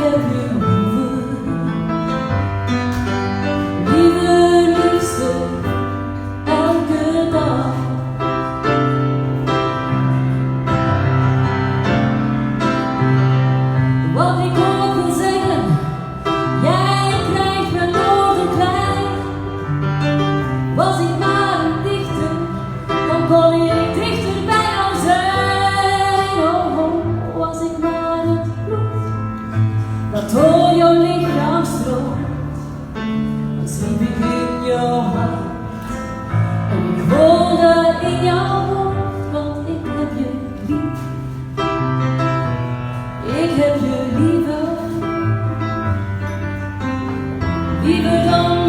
heb je liever, liefste, elke dag. Wat ik ook wil zeggen, jij krijgt mijn woorden klein. Was ik maar een dichter, dan kon ik dichter bij jou zijn. Oh, oh, was ik maar het bloed dat door jouw lichaam stroomt, dan sliep ik in jouw hart en ik woonde in jouw hoofd, want ik heb je lief. Ik heb je liever, liever dan